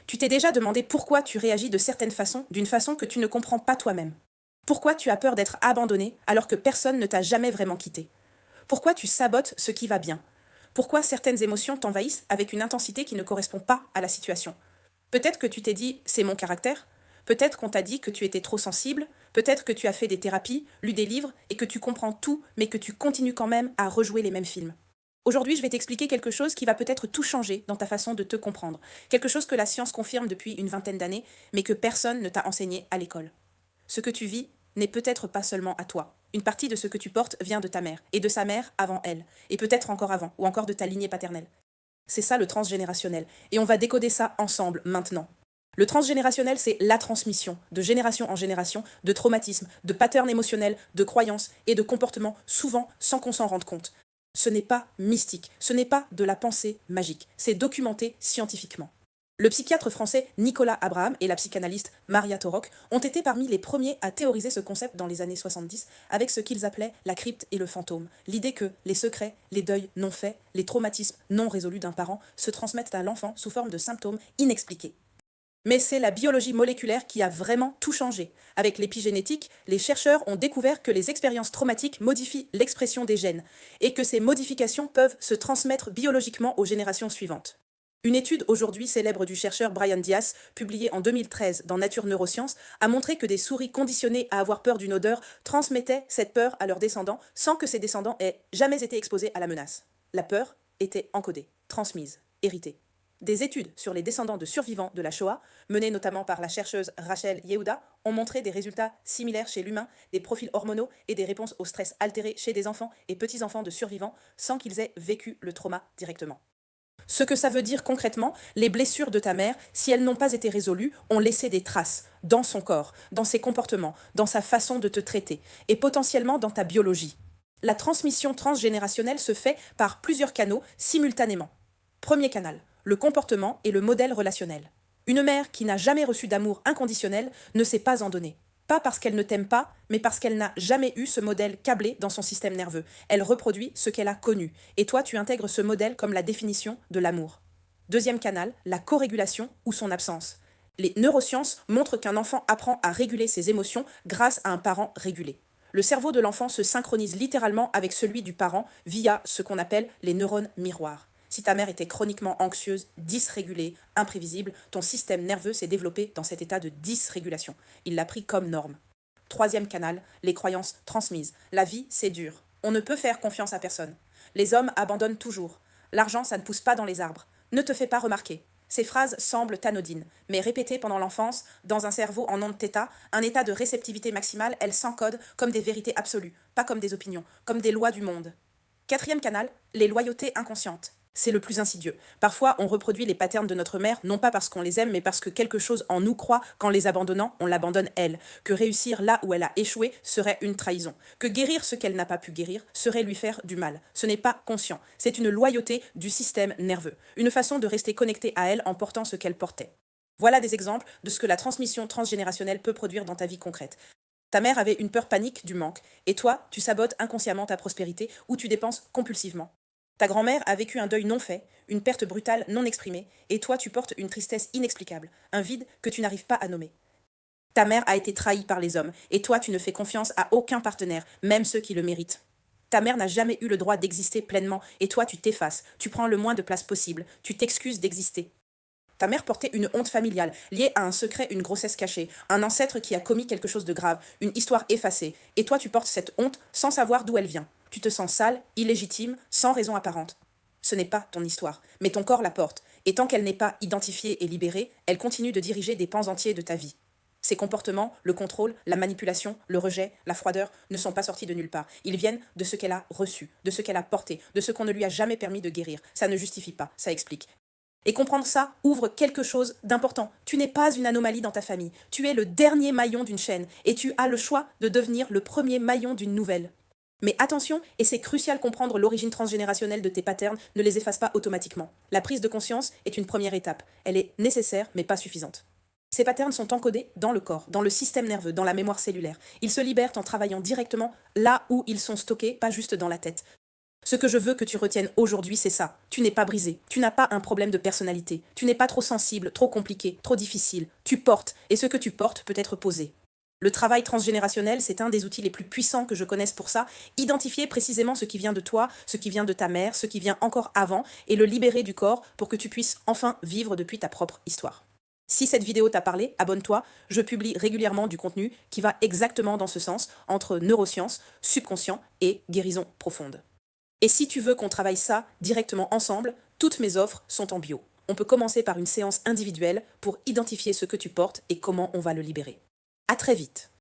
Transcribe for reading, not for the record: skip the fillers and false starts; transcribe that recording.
Tu t'es déjà demandé pourquoi tu réagis de certaines façons, d'une façon que tu ne comprends pas toi-même. Pourquoi tu as peur d'être abandonné alors que personne ne t'a jamais vraiment quitté. Pourquoi tu sabotes ce qui va bien. Pourquoi certaines émotions t'envahissent avec une intensité qui ne correspond pas à la situation. Peut-être que tu t'es dit c'est mon caractère. Peut-être qu'on t'a dit que tu étais trop sensible. Peut-être que tu as fait des thérapies, lu des livres et que tu comprends tout, mais que tu continues quand même à rejouer les mêmes films. Aujourd'hui, je vais t'expliquer quelque chose qui va peut-être tout changer dans ta façon de te comprendre. Quelque chose que la science confirme depuis une vingtaine d'années, mais que personne ne t'a enseigné à l'école. Ce que tu vis n'est peut-être pas seulement à toi. Une partie de ce que tu portes vient de ta mère, et de sa mère avant elle, et peut-être encore avant, ou encore de ta lignée paternelle. C'est ça le transgénérationnel, et on va décoder ça ensemble maintenant. Le transgénérationnel, c'est la transmission, de génération en génération, de traumatismes, de patterns émotionnels, de croyances et de comportements, souvent sans qu'on s'en rende compte. Ce n'est pas mystique, ce n'est pas de la pensée magique, c'est documenté scientifiquement. Le psychiatre français Nicolas Abraham et la psychanalyste Maria Torok ont été parmi les premiers à théoriser ce concept dans les années 70 avec ce qu'ils appelaient la crypte et le fantôme. L'idée que les secrets, les deuils non faits, les traumatismes non résolus d'un parent se transmettent à l'enfant sous forme de symptômes inexpliqués. Mais c'est la biologie moléculaire qui a vraiment tout changé. Avec l'épigénétique, les chercheurs ont découvert que les expériences traumatiques modifient l'expression des gènes et que ces modifications peuvent se transmettre biologiquement aux générations suivantes. Une étude aujourd'hui célèbre du chercheur Brian Diaz, publiée en 2013 dans Nature Neurosciences, a montré que des souris conditionnées à avoir peur d'une odeur transmettaient cette peur à leurs descendants sans que ces descendants aient jamais été exposés à la menace. La peur était encodée, transmise, héritée. Des études sur les descendants de survivants de la Shoah, menées notamment par la chercheuse Rachel Yehuda, ont montré des résultats similaires chez l'humain, des profils hormonaux et des réponses au stress altérées chez des enfants et petits-enfants de survivants sans qu'ils aient vécu le trauma directement. Ce que ça veut dire concrètement, les blessures de ta mère, si elles n'ont pas été résolues, ont laissé des traces dans son corps, dans ses comportements, dans sa façon de te traiter et potentiellement dans ta biologie. La transmission transgénérationnelle se fait par plusieurs canaux simultanément. Premier canal, le comportement et le modèle relationnel. Une mère qui n'a jamais reçu d'amour inconditionnel ne sait pas en donner. Pas parce qu'elle ne t'aime pas, mais parce qu'elle n'a jamais eu ce modèle câblé dans son système nerveux. Elle reproduit ce qu'elle a connu. Et toi, tu intègres ce modèle comme la définition de l'amour. Deuxième canal, la corégulation ou son absence. Les neurosciences montrent qu'un enfant apprend à réguler ses émotions grâce à un parent régulé. Le cerveau de l'enfant se synchronise littéralement avec celui du parent via ce qu'on appelle les neurones miroirs. Si ta mère était chroniquement anxieuse, dysrégulée, imprévisible, ton système nerveux s'est développé dans cet état de dysrégulation. Il l'a pris comme norme. Troisième canal, les croyances transmises. La vie, c'est dur. On ne peut faire confiance à personne. Les hommes abandonnent toujours. L'argent, ça ne pousse pas dans les arbres. Ne te fais pas remarquer. Ces phrases semblent anodines, mais répétées pendant l'enfance, dans un cerveau en ondes θ, un état de réceptivité maximale, elles s'encodent comme des vérités absolues, pas comme des opinions, comme des lois du monde. Quatrième canal, les loyautés inconscientes. C'est le plus insidieux. Parfois, on reproduit les patterns de notre mère, non pas parce qu'on les aime, mais parce que quelque chose en nous croit qu'en les abandonnant, on l'abandonne elle. Que réussir là où elle a échoué serait une trahison. Que guérir ce qu'elle n'a pas pu guérir serait lui faire du mal. Ce n'est pas conscient. C'est une loyauté du système nerveux. Une façon de rester connecté à elle en portant ce qu'elle portait. Voilà des exemples de ce que la transmission transgénérationnelle peut produire dans ta vie concrète. Ta mère avait une peur panique du manque, et toi, tu sabotes inconsciemment ta prospérité ou tu dépenses compulsivement. Ta grand-mère a vécu un deuil non fait, une perte brutale non exprimée, et toi tu portes une tristesse inexplicable, un vide que tu n'arrives pas à nommer. Ta mère a été trahie par les hommes, et toi tu ne fais confiance à aucun partenaire, même ceux qui le méritent. Ta mère n'a jamais eu le droit d'exister pleinement, et toi tu t'effaces, tu prends le moins de place possible, tu t'excuses d'exister. Ta mère portait une honte familiale, liée à un secret, une grossesse cachée, un ancêtre qui a commis quelque chose de grave, une histoire effacée. Et toi, tu portes cette honte sans savoir d'où elle vient. Tu te sens sale, illégitime, sans raison apparente. Ce n'est pas ton histoire, mais ton corps la porte. Et tant qu'elle n'est pas identifiée et libérée, elle continue de diriger des pans entiers de ta vie. Ces comportements, le contrôle, la manipulation, le rejet, la froideur, ne sont pas sortis de nulle part. Ils viennent de ce qu'elle a reçu, de ce qu'elle a porté, de ce qu'on ne lui a jamais permis de guérir. Ça ne justifie pas, ça explique. Et comprendre ça ouvre quelque chose d'important. Tu n'es pas une anomalie dans ta famille. Tu es le dernier maillon d'une chaîne et tu as le choix de devenir le premier maillon d'une nouvelle. Mais attention, et c'est crucial comprendre l'origine transgénérationnelle de tes patterns, ne les efface pas automatiquement. La prise de conscience est une première étape. Elle est nécessaire mais pas suffisante. Ces patterns sont encodés dans le corps, dans le système nerveux, dans la mémoire cellulaire. Ils se libèrent en travaillant directement là où ils sont stockés, pas juste dans la tête. Ce que je veux que tu retiennes aujourd'hui, c'est ça. Tu n'es pas brisé. Tu n'as pas un problème de personnalité. Tu n'es pas trop sensible, trop compliqué, trop difficile. Tu portes, et ce que tu portes peut être posé. Le travail transgénérationnel, c'est un des outils les plus puissants que je connaisse pour ça. Identifier précisément ce qui vient de toi, ce qui vient de ta mère, ce qui vient encore avant, et le libérer du corps pour que tu puisses enfin vivre depuis ta propre histoire. Si cette vidéo t'a parlé, abonne-toi, je publie régulièrement du contenu qui va exactement dans ce sens, entre neurosciences, subconscient et guérison profonde. Et si tu veux qu'on travaille ça directement ensemble, toutes mes offres sont en bio. On peut commencer par une séance individuelle pour identifier ce que tu portes et comment on va le libérer. À très vite.